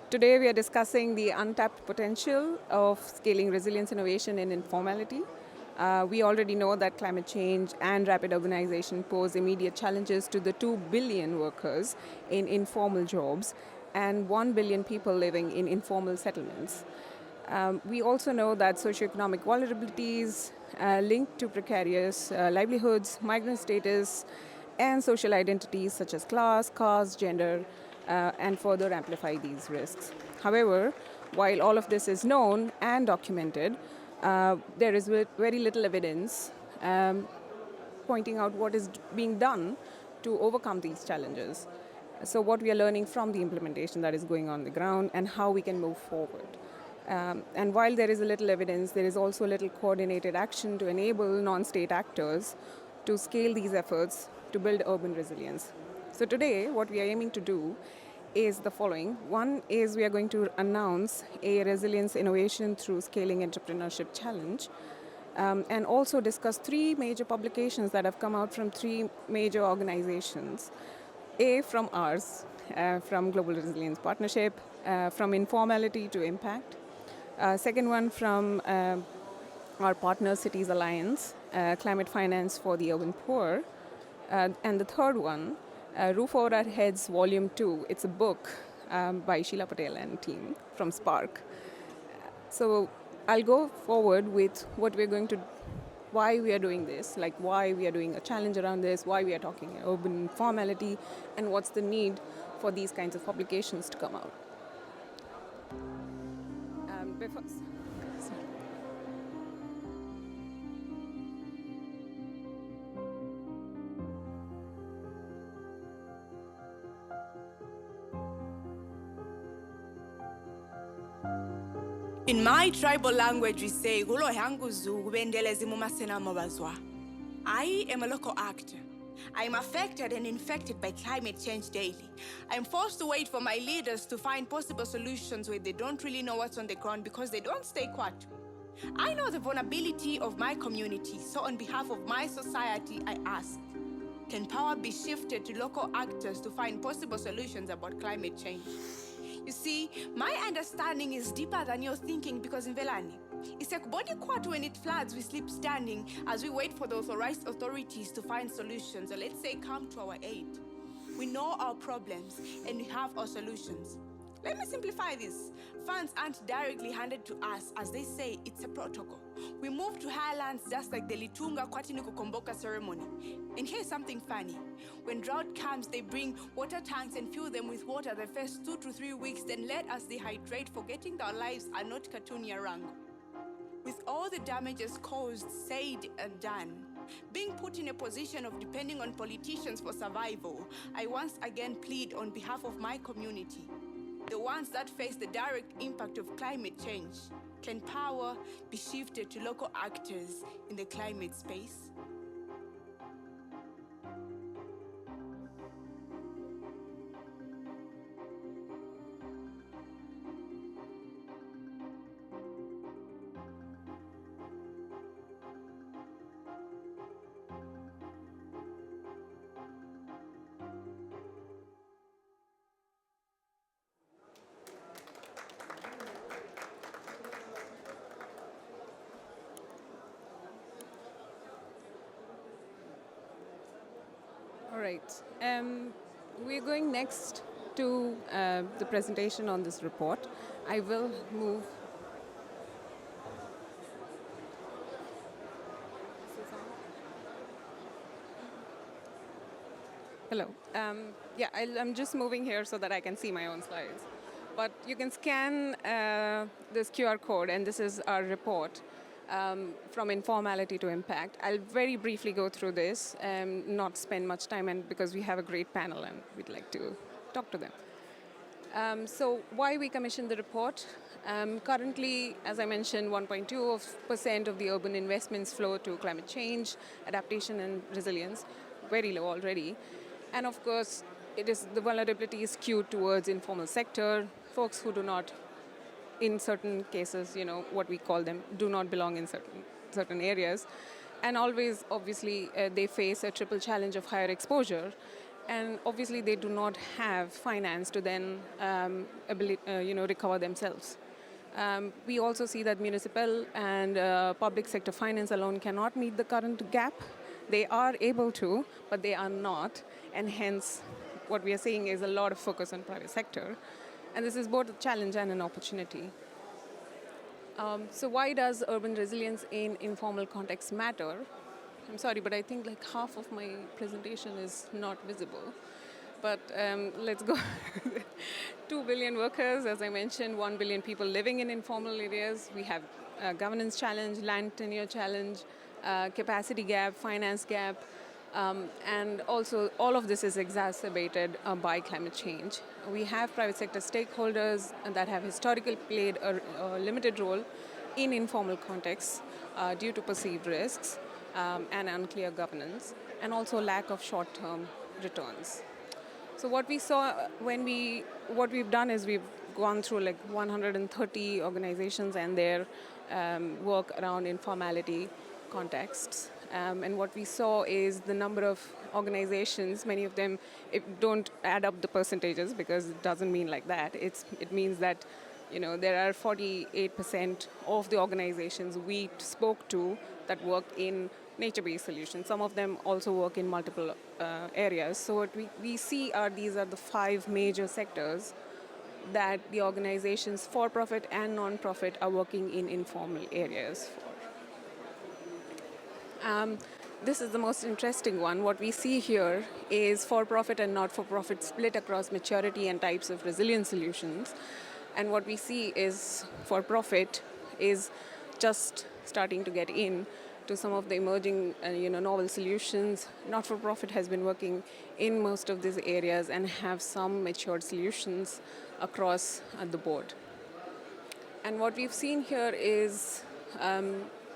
Today we are discussing the untapped potential of scaling resilience innovation in informality. We already know that climate change and rapid urbanization pose immediate challenges to the 2 billion workers in informal jobs and 1 billion people living in informal settlements. We also know that socioeconomic vulnerabilities linked to precarious livelihoods, migrant status, and social identities such as class, caste, gender, and further amplify these risks. However, while all of this is known and documented, there is very little evidence pointing out what is being done to overcome these challenges. So, what we are learning from the implementation that is going on the ground and how we can move forward. And while there is a little evidence, there is also a little coordinated action to enable non-state actors to scale these efforts to build urban resilience. So today, what we are aiming to do is the following. One is we are going to announce a resilience innovation through scaling entrepreneurship challenge. And also discuss 3 major publications that have come out from 3 major organizations. A, from ours, from Global Resilience Partnership, from Informality to Impact. Second one from our partner Cities Alliance, Climate Finance for the Urban Poor. And the third one, Roof Over Our Heads Volume 2. It's a book by Sheila Patel and team from Spark. So I'll go forward with what we're going to, why we are doing this, like why we are doing a challenge around this, why we are talking urban informality, and what's the need for these kinds of publications to come out. Before, sorry. In my tribal language, we say, "Gulo yangu zugu bendelezi mumasena mobazwa." I am a local actor. I am affected and infected by climate change daily. I am forced to wait for my leaders to find possible solutions where they don't really know what's on the ground because they don't stay quiet. I know the vulnerability of my community, so on behalf of my society, I ask, can power be shifted to local actors to find possible solutions about climate change? You see, my understanding is deeper than your thinking because in Velani, it's like body quarter when it floods, we sleep standing as we wait for the authorized authorities to find solutions, or let's say come to our aid. We know our problems and we have our solutions. Let me simplify this. Funds aren't directly handed to us, as they say, it's a protocol. We move to highlands just like the Litunga Kwatini Kukomboka ceremony. And here's something funny. When drought comes, they bring water tanks and fill them with water the first 2 to 3 weeks, then let us dehydrate, forgetting that our lives are not Katunya Rango. With all the damages caused, said and done, being put in a position of depending on politicians for survival, I once again plead on behalf of my community, the ones that face the direct impact of climate change. Can power be shifted to local actors in the climate space? All right. We're going next to the presentation on this report. I will move. Hello. I'm just moving here so that I can see my own slides. But you can scan this QR code, and this is our report. From informality to impact. I'll very briefly go through this, not spend much time, and because we have a great panel and we'd like to talk to them. So why we commissioned the report? Currently, as I mentioned, 1.2% of the urban investments flow to climate change, adaptation and resilience, very low already. And of course, the vulnerability is skewed towards informal sector, folks who do not, in certain cases, what we call them, do not belong in certain areas. And always, obviously, they face a triple challenge of higher exposure and obviously they do not have finance to then recover themselves. We also see that municipal and public sector finance alone cannot meet the current gap. They are able to, but they are not, and hence what we are seeing is a lot of focus on private sector, and this is both a challenge and an opportunity. So why does urban resilience in informal context matter? I'm sorry, but I think like half of my presentation is not visible. But let's go. 2 billion workers, as I mentioned, 1 billion people living in informal areas. We have governance challenge, land tenure challenge, capacity gap, finance gap, and also all of this is exacerbated by climate change. We have private sector stakeholders that have historically played a limited role in informal contexts due to perceived risks and unclear governance, and also lack of short-term returns. So what we saw what we've done is we've gone through like 130 organizations and their work around informality contexts. And what we saw is the number of organizations, many of them don't add up the percentages because it doesn't mean like that. It means that there are 48% of the organizations we spoke to that work in nature-based solutions. Some of them also work in multiple areas. So what we see are these are the 5 major sectors that the organizations for-profit and non-profit are working in informal areas for. This is the most interesting one. What we see here is for-profit and not-for-profit split across maturity and types of resilience solutions. And what we see is for-profit is just starting to get in to some of the emerging novel solutions. Not-for-profit has been working in most of these areas and have some matured solutions across the board. And what we've seen here is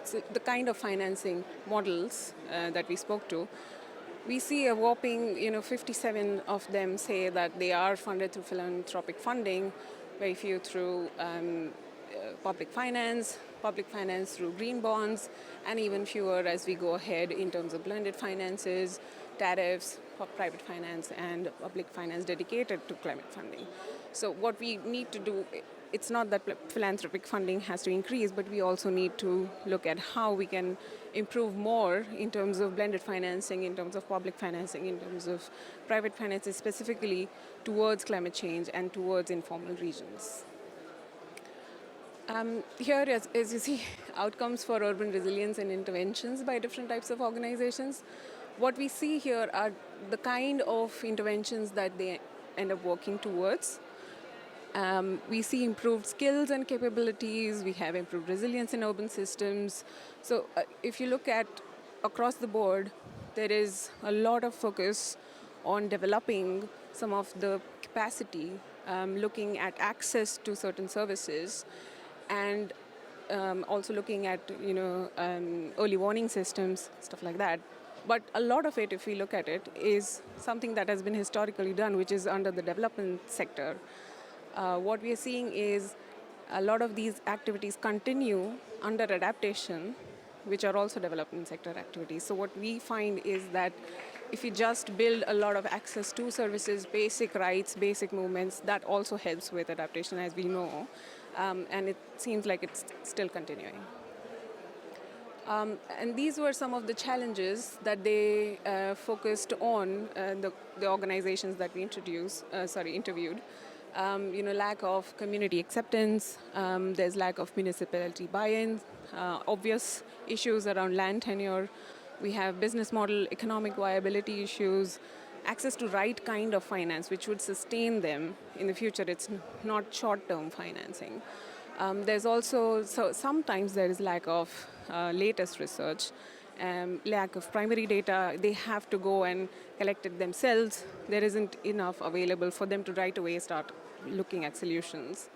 so the kind of financing models that we spoke to. We see a whopping 57 of them say that they are funded through philanthropic funding, very few through public finance through green bonds, and even fewer as we go ahead in terms of blended finances, tariffs, private finance, and public finance dedicated to climate funding. So what we need to do, it's not that philanthropic funding has to increase, but we also need to look at how we can improve more in terms of blended financing, in terms of public financing, in terms of private finances, specifically towards climate change and towards informal regions. Here, as you see, outcomes for urban resilience and interventions by different types of organizations. What we see here are the kind of interventions that they end up working towards. We see improved skills and capabilities. We have improved resilience in urban systems. So if you look at across the board, there is a lot of focus on developing some of the capacity, looking at access to certain services, and also looking at early warning systems, stuff like that. But a lot of it, if we look at it, is something that has been historically done, which is under the development sector. What we are seeing is a lot of these activities continue under adaptation, which are also development sector activities. So what we find is that if you just build a lot of access to services, basic rights, basic movements, that also helps with adaptation, as we know. And it seems like it's still continuing. And these were some of the challenges that they focused on, the organizations that we interviewed. Lack of community acceptance, there's lack of municipality buy-in, obvious issues around land tenure. We have business model, economic viability issues, access to right kind of finance, which would sustain them in the future. It's not short-term financing. There's also, so sometimes there is lack of latest research, lack of primary data. They have to go and collect it themselves. There isn't enough available for them to right away start looking at solutions.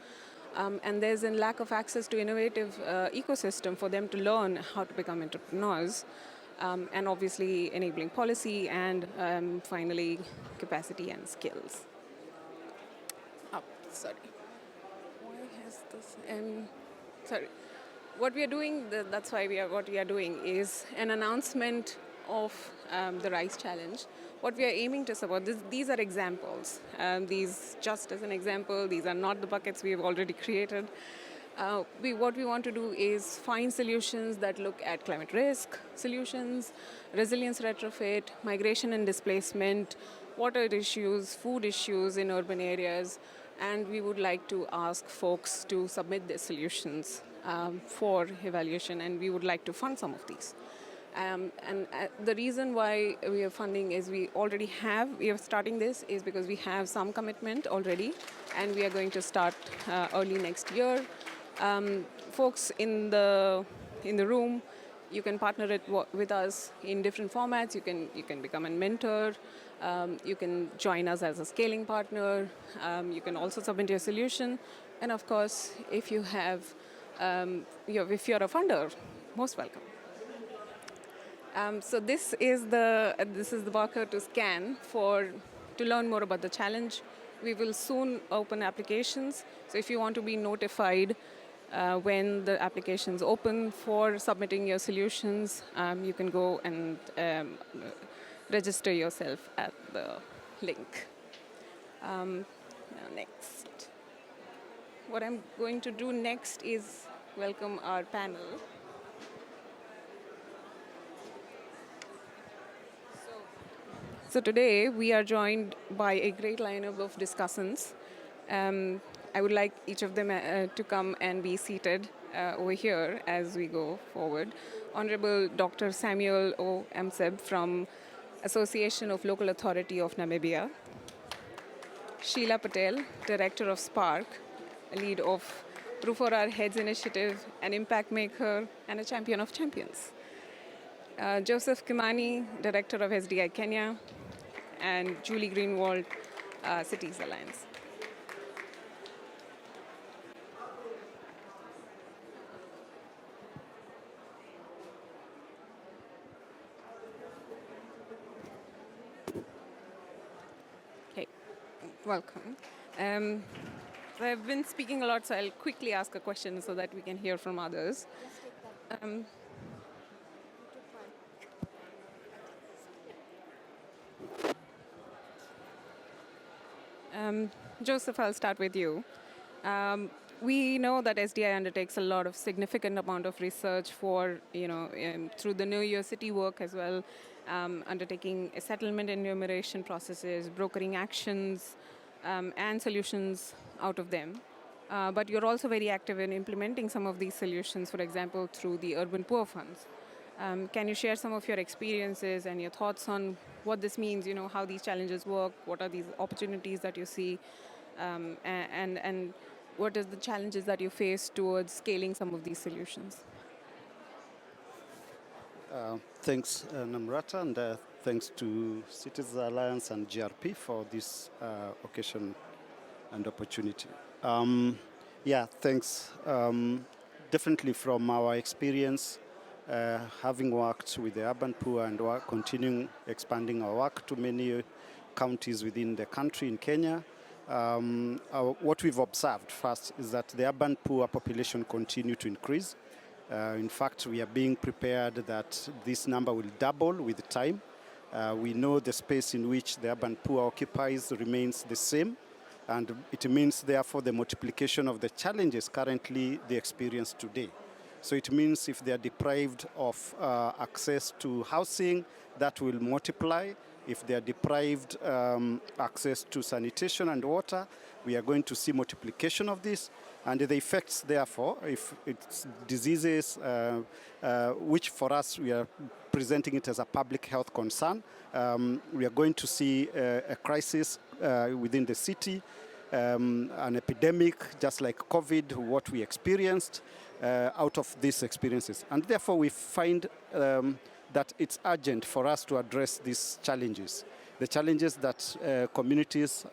And there's a lack of access to innovative ecosystem for them to learn how to become entrepreneurs. And obviously enabling policy and finally capacity and skills. Sorry. Why has this? Sorry. What we are doing, what we are doing is an announcement of the rice challenge, what we are aiming to support, these are examples. These, just as an example, these are not the buckets we have already created. What we want to do is find solutions that look at climate risk solutions, resilience retrofit, migration and displacement, water issues, food issues in urban areas, and we would like to ask folks to submit their solutions for evaluation, and we would like to fund some of these. And the reason why we are funding is we are starting this is because we have some commitment already, and we are going to start early next year. Folks in the room, you can partner it with us in different formats. You can become a mentor. You can join us as a scaling partner. You can also submit your solution, and of course, if you have, if you're a funder, most welcome. So this is the barcode to scan to learn more about the challenge. We will soon open applications. So if you want to be notified when the applications open for submitting your solutions, you can go and register yourself at the link. Now next, what I'm going to do next is welcome our panel. So today we are joined by a great lineup of discussants. I would like each of them to come and be seated over here as we go forward. Honorable Dr. Samuel O. Amseb from Association of Local Authority of Namibia. Sheila Patel, Director of Spark, a lead of Proof for Our Heads initiative, an impact maker, and a champion of champions. Joseph Kimani, Director of SDI Kenya, and Julie Greenwald, Cities Alliance. Okay, welcome. I've been speaking a lot, so I'll quickly ask a question so that we can hear from others. Joseph, I'll start with you. We know that SDI undertakes a lot of significant amount of research for, through the Know Your City work as well, undertaking settlement enumeration processes, brokering actions, and solutions out of them. But you're also very active in implementing some of these solutions, for example, through the Urban Poor Funds. Can you share some of your experiences and your thoughts on what this means, how these challenges work, what are these opportunities that you see, and what are the challenges that you face towards scaling some of these solutions? Thanks, Namrata, and thanks to Cities Alliance and GRP for this occasion and opportunity. Thanks. Definitely from our experience, having worked with the urban poor and continuing expanding our work to many counties within the country in Kenya, what we've observed first is that the urban poor population continue to increase. In fact, we are being prepared that this number will double with time. We know the space in which the urban poor occupies remains the same, and it means, therefore, the multiplication of the challenges currently they experience today. So it means if they are deprived of access to housing, that will multiply. If they are deprived access to sanitation and water, we are going to see multiplication of this. And the effects, therefore, if it's diseases, which for us we are presenting it as a public health concern, we are going to see a crisis within the city, an epidemic, just like COVID, what we experienced out of these experiences. And therefore, we find that it's urgent for us to address these challenges. The challenges that communities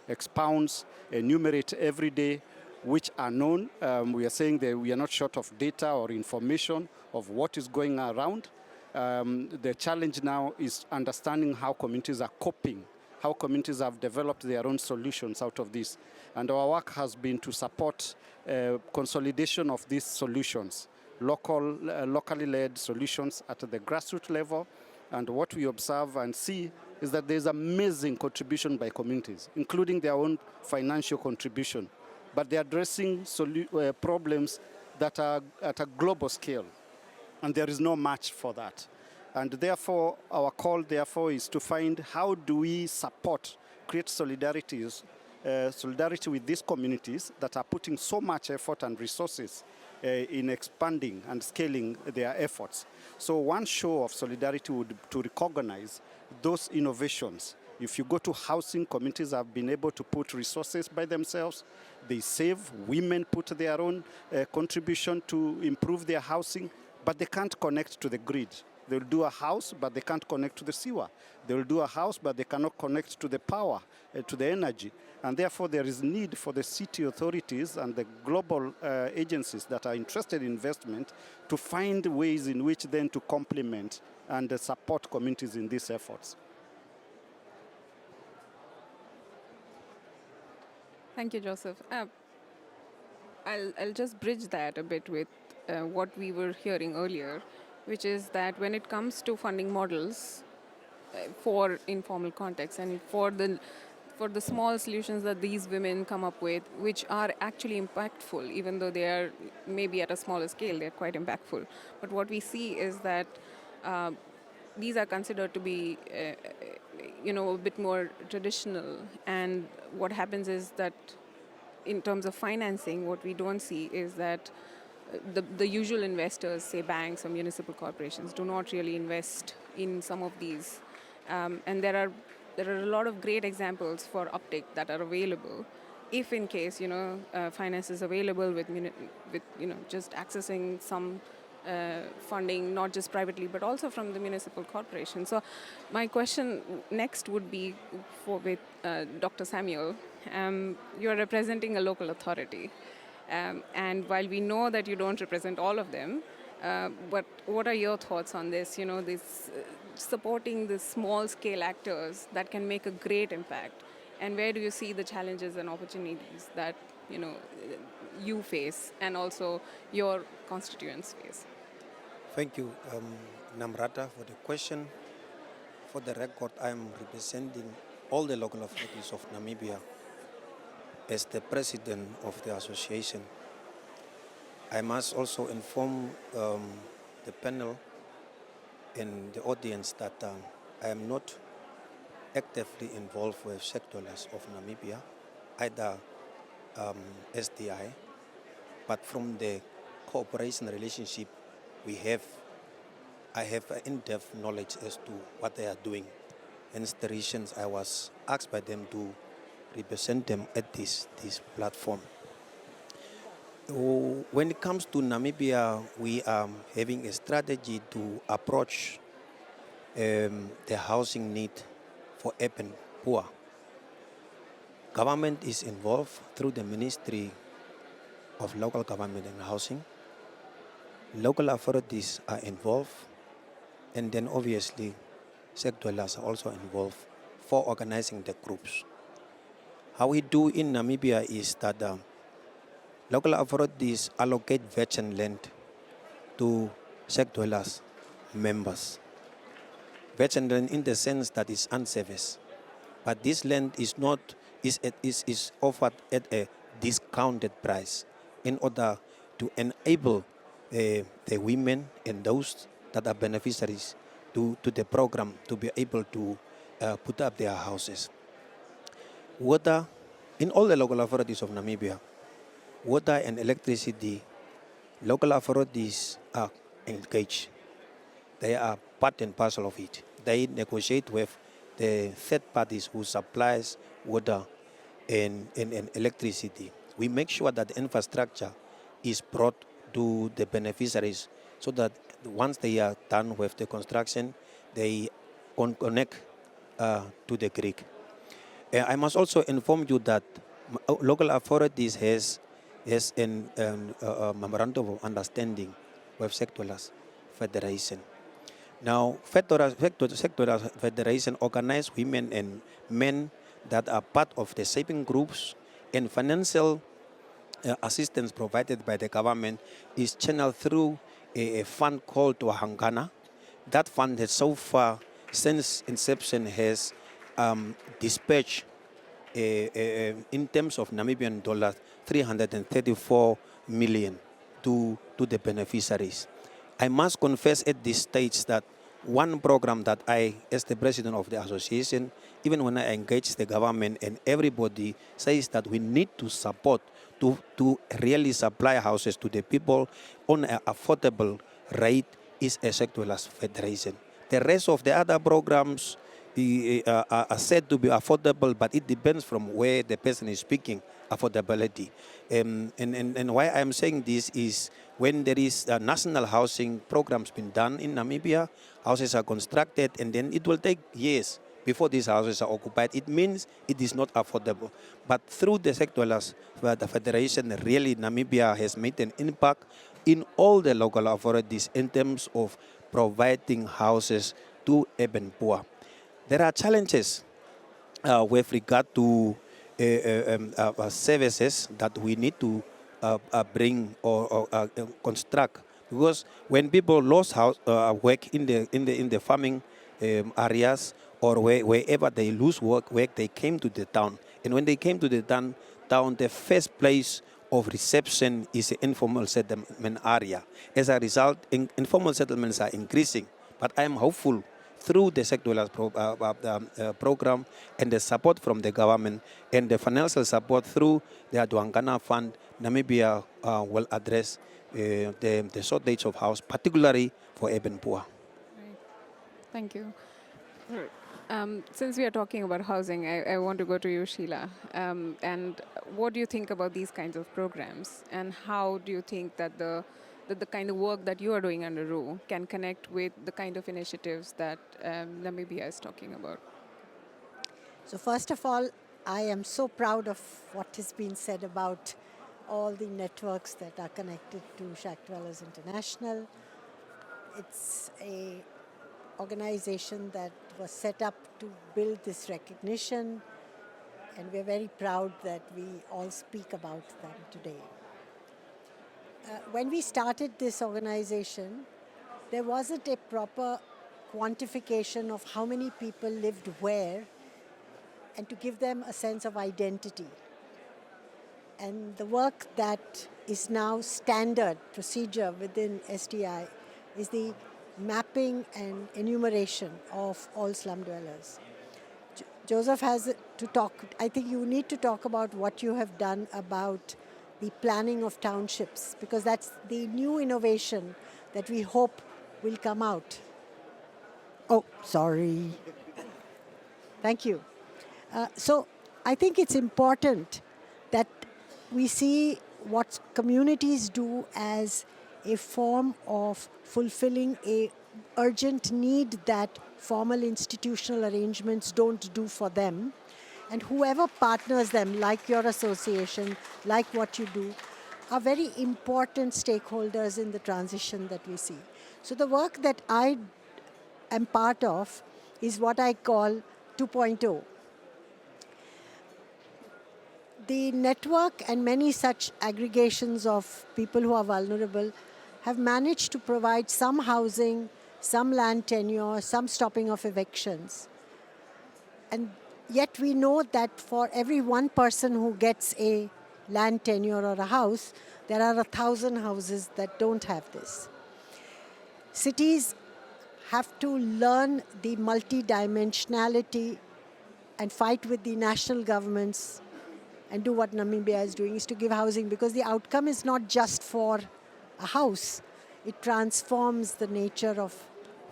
expound, enumerate every day, which are known. We are saying that we are not short of data or information of what is going around. The challenge now is understanding how communities are coping, how communities have developed their own solutions out of this. And our work has been to support consolidation of these solutions, locally led solutions at the grassroots level, And what we observe and see is that there's amazing contribution by communities, including their own financial contribution. But they're addressing problems that are at a global scale, and there is no match for that. And therefore, our call, therefore, is to find how do we support, create solidarities, solidarity with these communities that are putting so much effort and resources in expanding and scaling their efforts. So one show of solidarity would be to recognize those innovations. If you go to housing, communities have been able to put resources by themselves. They save, women put their own contribution to improve their housing, but they can't connect to the grid. They'll do a house, but they can't connect to the sewer. They'll do a house, but they cannot connect to the power, to the energy. And therefore, there is need for the city authorities and the global agencies that are interested in investment to find ways in which then to complement and support communities in these efforts. Thank you, Joseph. I'll just bridge that a bit with what we were hearing earlier, which is that when it comes to funding models for informal context and for the small solutions that these women come up with, which are actually impactful, even though they are maybe at a smaller scale, they're quite impactful. But what we see is that these are considered to be, a bit more traditional. And what happens is that in terms of financing, what we don't see is that the usual investors, say banks or municipal corporations, do not really invest in some of these. And there are a lot of great examples for uptake that are available if in case finance is available with just accessing some funding, not just privately but also from the municipal corporation. So my question next would be with Dr. Samuel. You're representing a local authority, and while we know that you don't represent all of them, but what are your thoughts on this? This supporting the small-scale actors that can make a great impact, and where do you see the challenges and opportunities that you face, and also your constituents face? Thank you, Namrata, for the question. For the record, I am representing all the local authorities of Namibia as the president of the association. I must also inform the panel and the audience that I am not actively involved with sectorless of Namibia, either SDI, but from the cooperation relationship I have an in-depth knowledge as to what they are doing. Hence the reasons I was asked by them to represent them at this platform. When it comes to Namibia, we are having a strategy to approach the housing need for urban poor. Government is involved through the Ministry of Local Government and Housing. Local authorities are involved, and then obviously sectorless are also involved for organizing the groups. How we do in Namibia is that local authorities allocate virgin land to sectorless members. Virgin land in the sense that it's unserviced, but this land is offered at a discounted price in order to enable the women and those that are beneficiaries to the program to be able to put up their houses. Water, in all the local authorities of Namibia, water and electricity, local authorities are engaged. They are part and parcel of it. They negotiate with the third parties who supplies water and electricity. We make sure that the infrastructure is brought to the beneficiaries so that once they are done with the construction, they connect to the grid. I must also inform you that local authorities has a memorandum of understanding with Sectorless Federation. Now, Sectorless Federation organize women and men that are part of the saving groups, and financial assistance provided by the government is channeled through a fund called Wahangana that fund has so far, since inception, has dispatched in terms of Namibian dollars, 334 million to the beneficiaries. I must confess at this stage that one program that I, as the president of the association, even when I engage the government and everybody says that we need to support to really supply houses to the people on an affordable rate is a sectorless federation. The rest of the other programs are said to be affordable, but it depends from where the person is speaking affordability. And why I'm saying this is when there is a national housing programs being done in Namibia, houses are constructed, and then it will take years before these houses are occupied. It means it is not affordable. But through the sectorless the federation, really Namibia has made an impact in all the local authorities in terms of providing houses to urban poor. There are challenges with regard to services that we need to bring or construct, because when people lost work in the farming areas, or wherever they lose work, they came to the town, and when they came to the town, the first place of reception is the informal settlement area. As a result, informal settlements are increasing, but I am hopeful through the sectoral program and the support from the government and the financial support through the Adwangana Fund, Namibia will address the shortage of house, particularly for urban poor. Right. Thank you. Since we are talking about housing, I want to go to you, Sheila. And what do you think about these kinds of programs? And how do you think that the kind of work that you are doing under RU can connect with the kind of initiatives that Namibia is talking about? So first of all, I am so proud of what has been said about all the networks that are connected to Shack Dwellers International. It's a organization that was set up to build this recognition, and we're very proud that we all speak about them today. When we started this organization, there wasn't a proper quantification of how many people lived where, and to give them a sense of identity. And the work that is now standard procedure within SDI is the mapping and enumeration of all slum dwellers. Joseph has to talk, I think you need to talk about what you have done about the planning of townships, because that's the new innovation that we hope will come out. Oh, sorry. Thank you. So I think it's important that we see what communities do as a form of fulfilling a urgent need that formal institutional arrangements don't do for them. And whoever partners them, like your association, like what you do, are very important stakeholders in the transition that we see. So the work that I am part of is what I call 2.0. The network and many such aggregations of people who are vulnerable have managed to provide some housing, some land tenure, some stopping of evictions. And yet we know that for every one person who gets a land tenure or a house, there are 1,000 houses that don't have this. Cities have to learn the multidimensionality and fight with the national governments and do what Namibia is doing, is to give housing, because the outcome is not just for a house. It transforms the nature of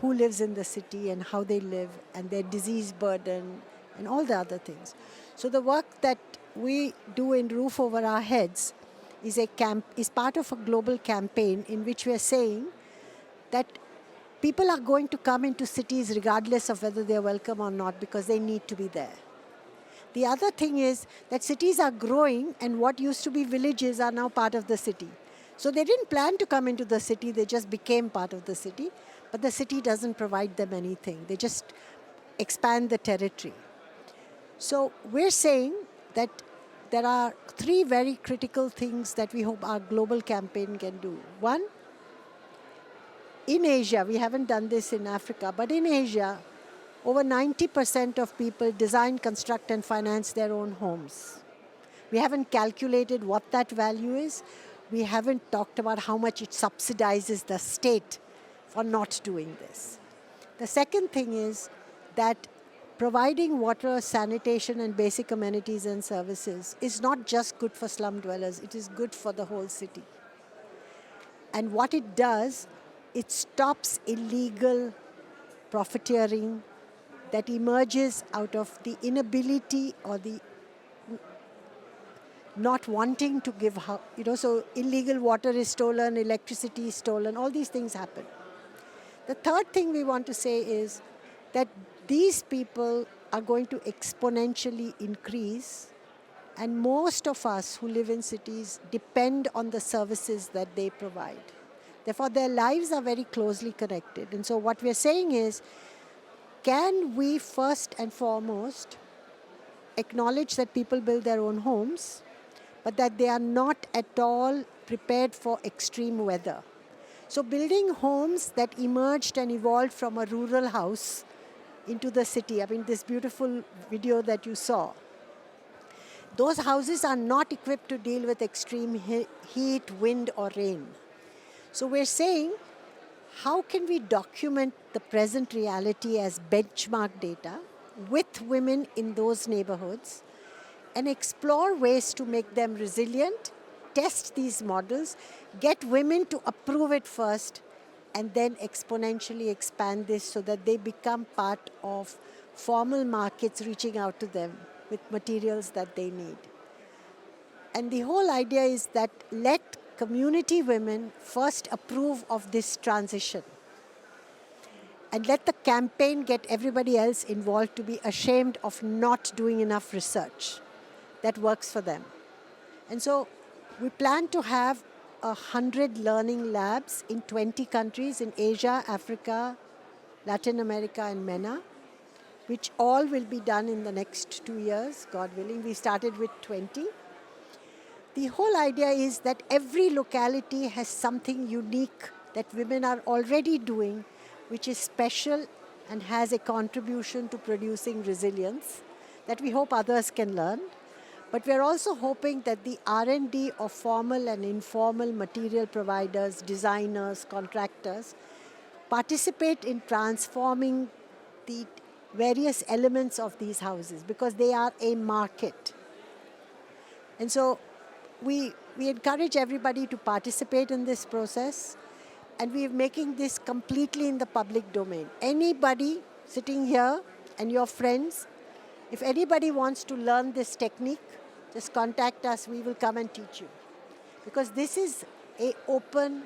who lives in the city and how they live and their disease burden and all the other things. So the work that we do in Roof Over Our Heads is part of a global campaign in which we are saying that people are going to come into cities regardless of whether they're welcome or not, because they need to be there. The other thing is that cities are growing, and what used to be villages are now part of the city. So they didn't plan to come into the city, they just became part of the city, but the city doesn't provide them anything. They just expand the territory. So we're saying that there are 3 very critical things that we hope our global campaign can do. One, in Asia, we haven't done this in Africa, but in Asia, over 90% of people design, construct, and finance their own homes. We haven't calculated what that value is. We haven't talked about how much it subsidizes the state for not doing this. The second thing is that providing water, sanitation, and basic amenities and services is not just good for slum dwellers, it is good for the whole city. And what it does, it stops illegal profiteering that emerges out of the inability or the not wanting to give, so illegal water is stolen, electricity is stolen, all these things happen. The third thing we want to say is that these people are going to exponentially increase, and most of us who live in cities depend on the services that they provide. Therefore, their lives are very closely connected. And so what we're saying is, can we first and foremost acknowledge that people build their own homes, but that they are not at all prepared for extreme weather? So building homes that emerged and evolved from a rural house into the city, I mean, this beautiful video that you saw, those houses are not equipped to deal with extreme heat, wind, or rain. So we're saying, how can we document the present reality as benchmark data with women in those neighborhoods and explore ways to make them resilient, test these models, get women to approve it first, and then exponentially expand this so that they become part of formal markets reaching out to them with materials that they need. And the whole idea is that let community women first approve of this transition. And let the campaign get everybody else involved to be ashamed of not doing enough research that works for them. And so we plan to have 100 learning labs in 20 countries in Asia, Africa, Latin America, and MENA, which all will be done in the next 2 years, God willing. We started with 20. The whole idea is that every locality has something unique that women are already doing, which is special and has a contribution to producing resilience that we hope others can learn. But we're also hoping that the R&D of formal and informal material providers, designers, contractors, participate in transforming the various elements of these houses because they are a market. And so we encourage everybody to participate in this process, and we're making this completely in the public domain. Anybody sitting here and your friends, if anybody wants to learn this technique, just contact us, we will come and teach you. Because this is an open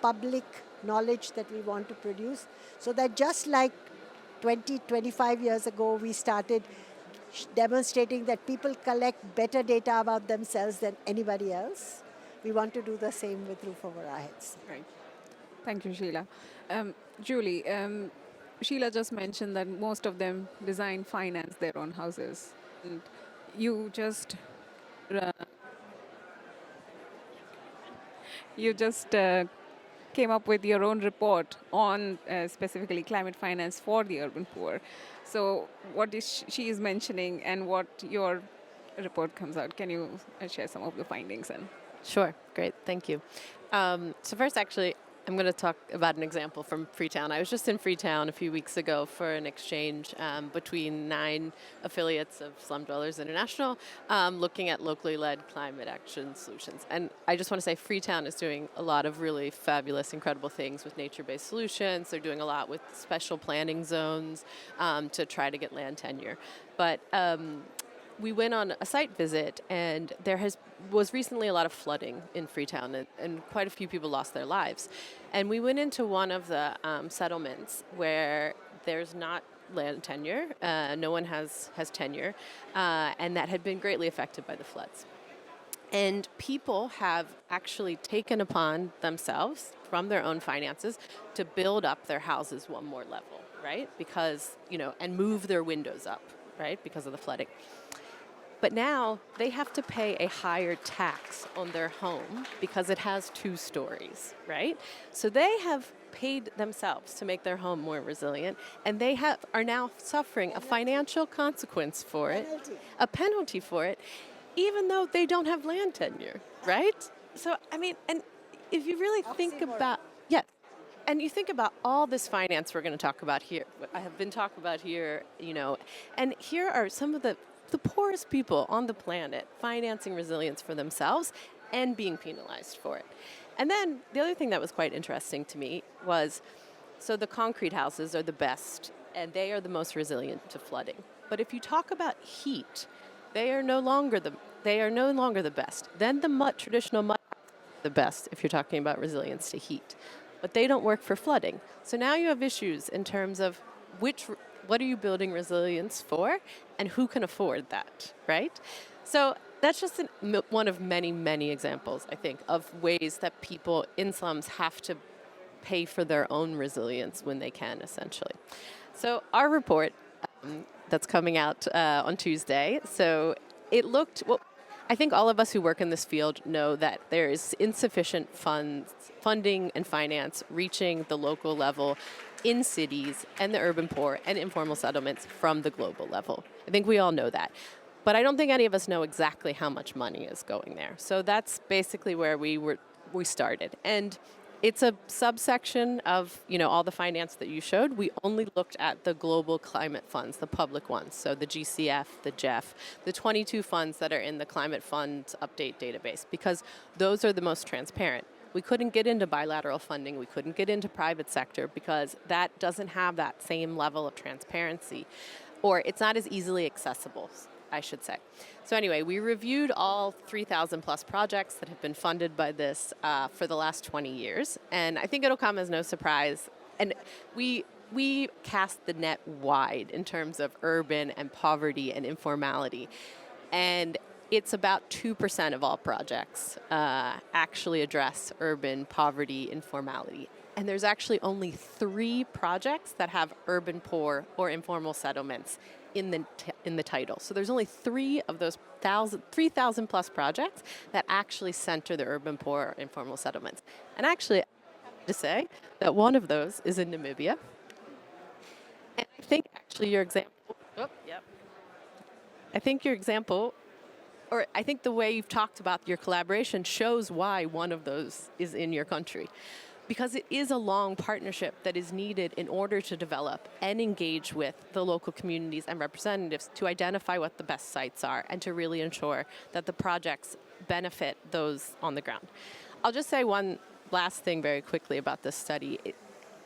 public knowledge that we want to produce, so that just like 20, 25 years ago, we started demonstrating that people collect better data about themselves than anybody else. We want to do the same with Roof Over Our Heads. Right. Thank you, Sheila. Julie, Sheila just mentioned that most of them design, finance their own houses. And you just came up with your own report on specifically climate finance for the urban poor. So what is she is mentioning and what your report comes out? Can you share some of the findings? And Sure. Great. Thank you. So first, actually, I'm going to talk about an example from Freetown. I was just in Freetown a few weeks ago for an exchange between 9 affiliates of Slum Dwellers International, looking at locally led climate action solutions. And I just want to say Freetown is doing a lot of really fabulous, incredible things with nature-based solutions. They're doing a lot with special planning zones to try to get land tenure. But we went on a site visit, and there was recently a lot of flooding in Freetown, and quite a few people lost their lives. And we went into one of the settlements where there's not land tenure, no one has tenure, and that had been greatly affected by the floods. And people have actually taken upon themselves, from their own finances, to build up their houses one more level, right? Because, and move their windows up, right? Because of the flooding. But now they have to pay a higher tax on their home because it has 2 stories, right? So they have paid themselves to make their home more resilient, and they are now suffering a financial consequence for it, a penalty for it, even though they don't have land tenure, right? So, I mean, and if you really think about, yeah, and you think about all this finance we're going to talk about here, I have been talking about here, and here are some of the poorest people on the planet financing resilience for themselves and being penalized for it. And then the other thing that was quite interesting to me was, so the concrete houses are the best and they are the most resilient to flooding. But if you talk about heat, they are no longer the best. Then the traditional mud the best if you're talking about resilience to heat. But they don't work for flooding. So now you have issues in terms of what are you building resilience for and who can afford that, right? So that's just one of many, many examples, I think, of ways that people in slums have to pay for their own resilience when they can, essentially. So our report that's coming out on Tuesday, so it looked, well, I think all of us who work in this field know that there is insufficient funding and finance reaching the local level in cities and the urban poor and informal settlements from the global level. I think we all know that. But I don't think any of us know exactly how much money is going there. So that's basically where we started. And it's a subsection of, all the finance that you showed. We only looked at the global climate funds, the public ones. So the GCF, the GEF, the 22 funds that are in the Climate Fund Update database, because those are the most transparent. We couldn't get into bilateral funding. We couldn't get into private sector because that doesn't have that same level of transparency, or it's not as easily accessible, I should say. So anyway, we reviewed all 3,000 plus projects that have been funded by this for the last 20 years. And I think it'll come as no surprise. And we cast the net wide in terms of urban and poverty and informality. And it's about 2% of all projects actually address urban poverty, informality. And there's actually only 3 projects that have urban poor or informal settlements in the title. So there's only 3 of those 3,000 plus projects that actually center the urban poor or informal settlements. And actually, I'm happy to say that one of those is in Namibia. And I think actually your example, I think the way you've talked about your collaboration shows why one of those is in your country. Because it is a long partnership that is needed in order to develop and engage with the local communities and representatives to identify what the best sites are and to really ensure that the projects benefit those on the ground. I'll just say one last thing very quickly about this study.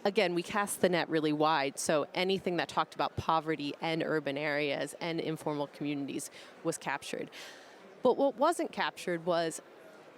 Again, we cast the net really wide, so anything that talked about poverty and urban areas and informal communities was captured. But what wasn't captured was,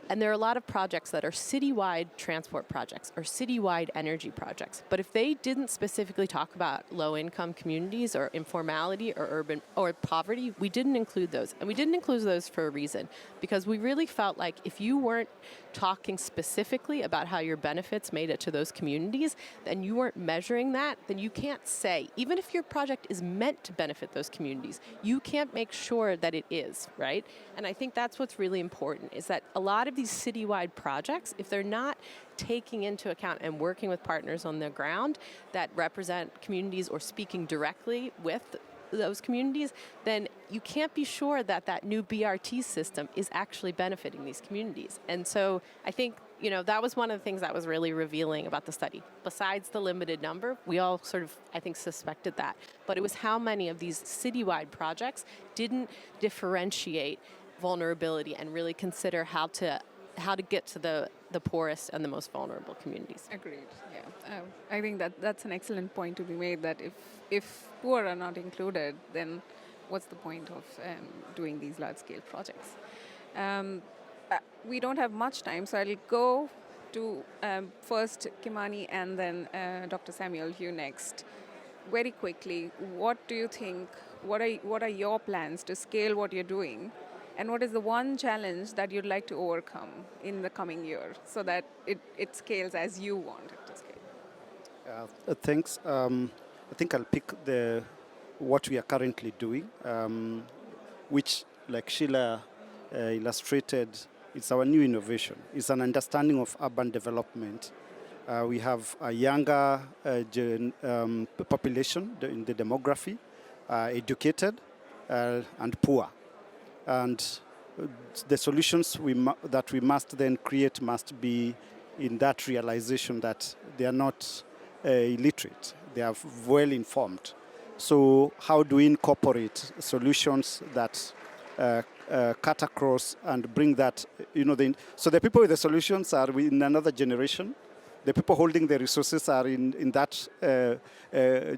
and there are a lot of projects that are citywide transport projects or citywide energy projects. But if they didn't specifically talk about low-income communities or informality or urban or poverty, we didn't include those. And we didn't include those for a reason, because we really felt like if you weren't talking specifically about how your benefits made it to those communities, then you weren't measuring that, then you can't say, even if your project is meant to benefit those communities, you can't make sure that it is, right? And I think that's what's really important, is that a lot of these citywide projects, if they're not taking into account and working with partners on the ground that represent communities or speaking directly with those communities, then you can't be sure that that new BRT system is actually benefiting these communities. And so I think, that was one of the things that was really revealing about the study. Besides the limited number, we all sort of, I think, suspected that. But it was how many of these citywide projects didn't differentiate vulnerability and really consider how to get to the poorest and the most vulnerable communities. Agreed. Yeah, I think that's an excellent point to be made. That if poor are not included, then what's the point of doing these large-scale projects? We don't have much time, so I'll go to first Kimani and then Dr. Samuel, you next. Very quickly, what do you think? What are your plans to scale what you're doing? And what is the one challenge that you'd like to overcome in the coming year so that it scales as you want it to scale? Thanks. I think I'll pick what we are currently doing, which like Sheila illustrated, it's our new innovation. It's an understanding of urban development. We have a younger population in the demography, educated and poor. And the solutions that we must then create must be in that realization that they are not illiterate, they are well informed. So how do we incorporate solutions that cut across and bring that, so the people with the solutions are in another generation. The people holding the resources are in that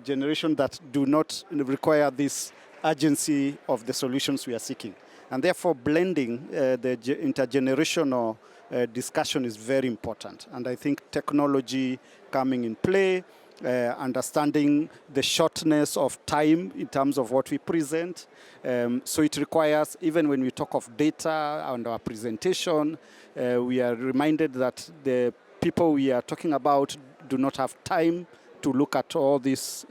generation that do not require this urgency of the solutions we are seeking. And therefore, blending the intergenerational discussion is very important. And I think technology coming in play, understanding the shortness of time in terms of what we present. So it requires, even when we talk of data and our presentation, we are reminded that the people we are talking about do not have time to look at all this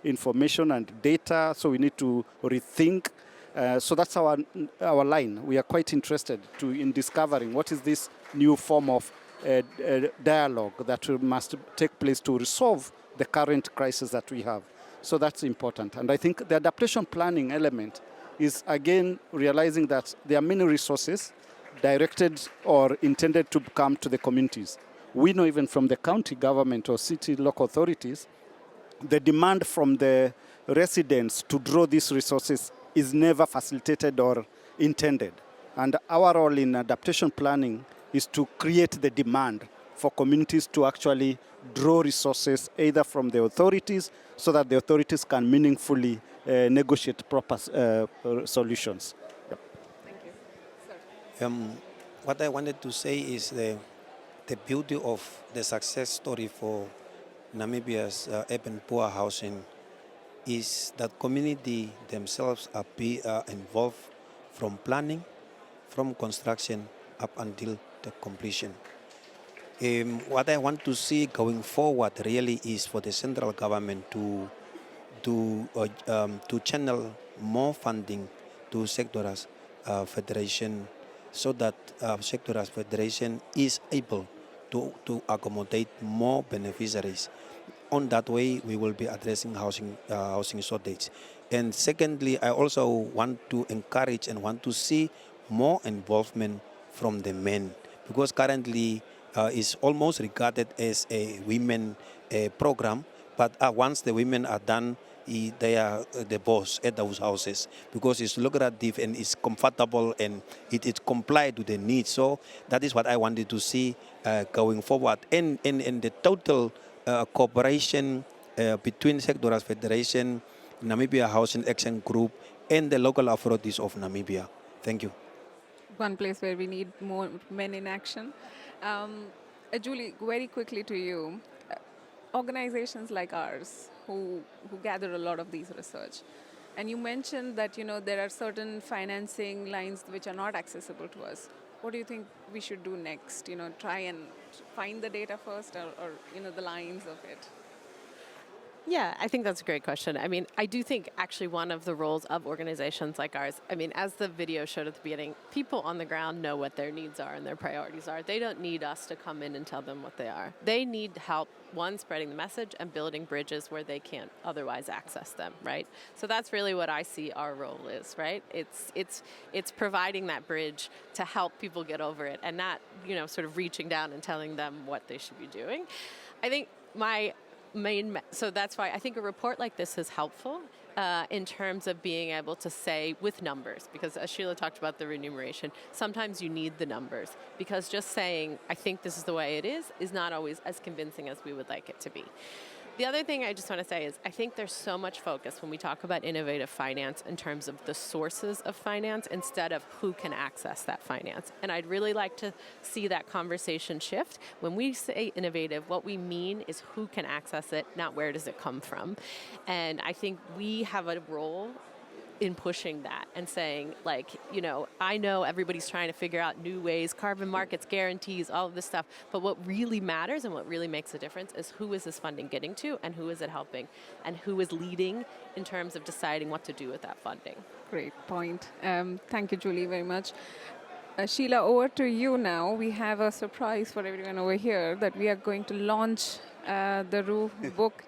information and data, so we need to rethink. So that's our line. We are quite interested in discovering what is this new form of dialogue that must take place to resolve the current crisis that we have. So that's important. And I think the adaptation planning element is, again, realizing that there are many resources directed or intended to come to the communities. We know even from the county government or city local authorities, the demand from the residents to draw these resources is never facilitated or intended. And our role in adaptation planning is to create the demand for communities to actually draw resources either from the authorities so that the authorities can meaningfully negotiate proper solutions. Yep. Thank you. Sir. What I wanted to say is the beauty of the success story for Namibia's urban poor housing is that community themselves are involved from planning, from construction up until the completion. What I want to see going forward really is for the central government to channel more funding to Sectoras Federation so that Sectoras Federation is able to accommodate more beneficiaries. On that way, we will be addressing housing shortage. And secondly, I also want to encourage and want to see more involvement from the men, because currently it's almost regarded as a women program, but once the women are done, they are the boss at those houses because it's lucrative and it's comfortable and it complies to the needs. So that is what I wanted to see going forward. And the total cooperation between Sectoras Federation, Namibia Housing Action Group, and the local authorities of Namibia. Thank you. One place where we need more men in action. Julie, very quickly to you. Organizations like ours who gather a lot of these research, and you mentioned that there are certain financing lines which are not accessible to us. What do you think we should do next? Try and find the data first, or the lines of it. Yeah, I think that's a great question. I mean, I do think actually one of the roles of organizations like ours, I mean, as the video showed at the beginning, people on the ground know what their needs are and their priorities are. They don't need us to come in and tell them what they are. They need help, one, spreading the message and building bridges where they can't otherwise access them, right? So that's really what I see our role is, right? It's providing that bridge to help people get over it and not, sort of reaching down and telling them what they should be doing. I think so that's why I think a report like this is helpful in terms of being able to say with numbers, because as Sheila talked about the remuneration, sometimes you need the numbers, because just saying, I think this is the way it is not always as convincing as we would like it to be. The other thing I just want to say is I think there's so much focus when we talk about innovative finance in terms of the sources of finance instead of who can access that finance. And I'd really like to see that conversation shift. When we say innovative, what we mean is who can access it, not where does it come from. And I think we have a role in pushing that and saying, I know everybody's trying to figure out new ways, carbon markets, guarantees, all of this stuff, but what really matters and what really makes a difference is who is this funding getting to and who is it helping and who is leading in terms of deciding what to do with that funding. Great point. Thank you, Julie, very much. Sheila, over to you now. We have a surprise for everyone over here that we are going to launch the Roo book.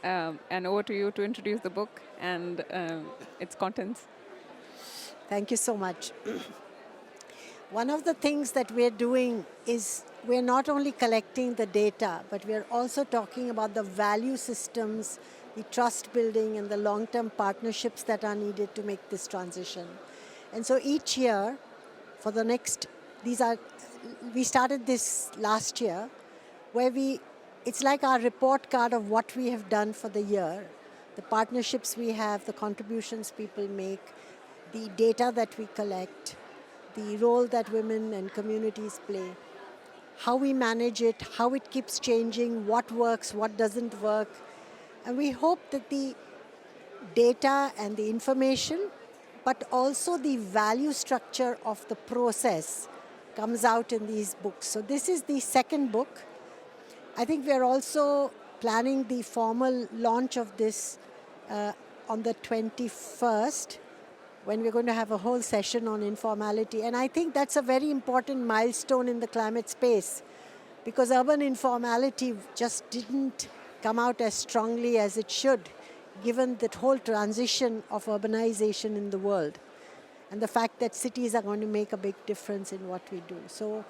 And over to you to introduce the book and its contents. Thank you so much. One of the things that we're doing is we're not only collecting the data, but we're also talking about the value systems, the trust building, and the long-term partnerships that are needed to make this transition. And so each year, for the next, we started this last year, where it's like our report card of what we have done for the year, the partnerships we have, the contributions people make, the data that we collect, the role that women and communities play, how we manage it, how it keeps changing, what works, what doesn't work. And we hope that the data and the information, but also the value structure of the process comes out in these books. So this is the second book. I think we're also planning the formal launch of this on the 21st, when we're going to have a whole session on informality. And I think that's a very important milestone in the climate space, because urban informality just didn't come out as strongly as it should, given that whole transition of urbanization in the world and the fact that cities are going to make a big difference in what we do. So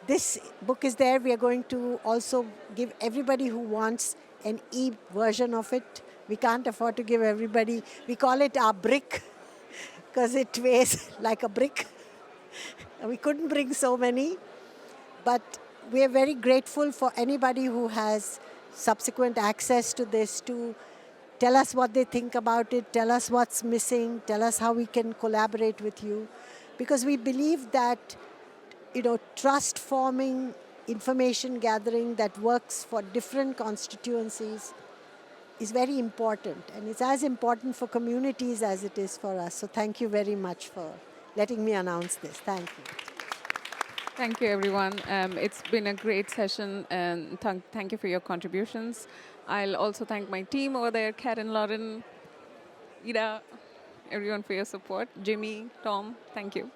this book is there. We are going to also give everybody who wants an e-version of it. We can't afford to give everybody. We call it our brick, because it weighs like a brick. We couldn't bring so many, but we are very grateful for anybody who has subsequent access to this to tell us what they think about it, tell us what's missing, tell us how we can collaborate with you. Because we believe that, trust forming, information gathering that works for different constituencies is very important, and it's as important for communities as it is for us. So thank you very much for letting me announce this. Thank you. Thank you, everyone. It's been a great session, and thank you for your contributions. I'll also thank my team over there, Karen, Lauren, Ida, everyone for your support. Jimmy, Tom, thank you.